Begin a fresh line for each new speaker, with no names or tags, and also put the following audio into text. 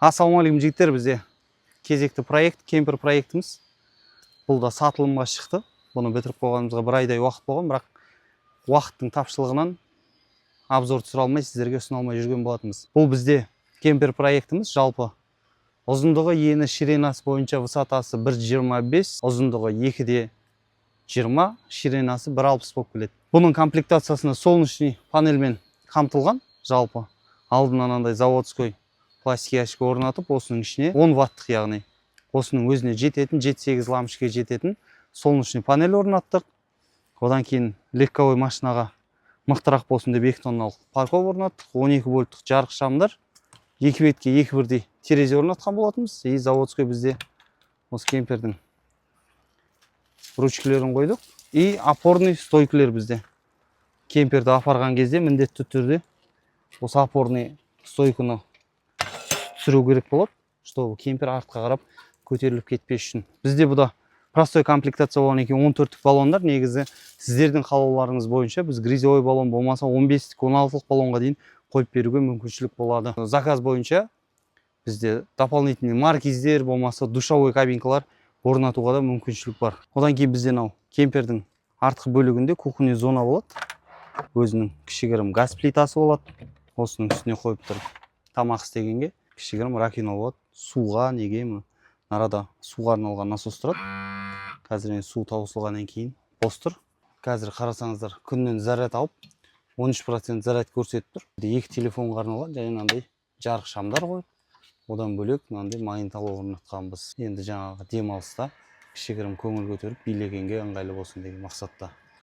Ассалаумағалейкум жігіттер, бізде кезекті проект, кемпер проектіміз. Бұл да сатылымға шықты. Бұны бітіріп қойғанымызға бір айдай уақыт болған, бірақ уақыттың тапшылығынан обзор түсіре алмай, сіздерге ұсына алмай жүрген болатынбыз. Бұл бізде кемпер проектіміз, жалпы ұзындығы ені ширинасы бойынша высотасы 1,25, ұзындығы 2,20, ширинасы 1,60 болып келеді. Бұның комплектациясына солнечный панельмен қамтылған, жалпы алдынан андай заводской пластик ящик орнатып, осының ішіне 10 ваттық, яғни осының өзіне жететін 7-8 лампочка жететін солнечный панель орнаттық. Одан кейін легковой машинаға мықтырақ болсын деп 2 тонналық парков орнаттық. 12 вольттық жарық шамдар, екі бетке екі бірдей терезе орнатқан болатынбыз. И заводской бізде осы кемпердің ручкаларын қойдық. И опорный стойкалар бізде. Кемперді апарған кезде міндетті түрде осы опорный стойканы түсіру керек болады, чтобы кемпер артқа қарап көтеріліп кетпес үшін. Бізде бұда простой комплектация болған екен 14-тік баллондар. Негізі сіздердің қалауларыңыз бойынша біз грязевой баллон болмаса 15-тік, 16-тық баллонға дейін қойып беруге мүмкіншілік болады. Заказ бойынша бізде дополнительный маркиздер болмаса душевой кабинкалар орнатуға да мүмкіншілік бар. Одан кейін бізде кемпердің артқы бөлігінде кухонный зона болады. Өзінің кішігірім газ плитасы болады. Осының үстіне қойып тұрып тамақ істегенге кішігірім ракина болады. Суға неге арада суға арналған насос тұрады. Қазір су таусылғаннан кейін бос тұр. Қазір қарасаңыздар, күннен заряд алып 13% заряд көрсетіп тұр. Екі телефонға арналған және мынандай жарық шамдар қойып, одан бөлек мынандай магниталы орнатқанбыз. Енді жаңағы демалыста кішігірім көңіл көтеріп билегенге ыңғайлы болсын деген мақсатта.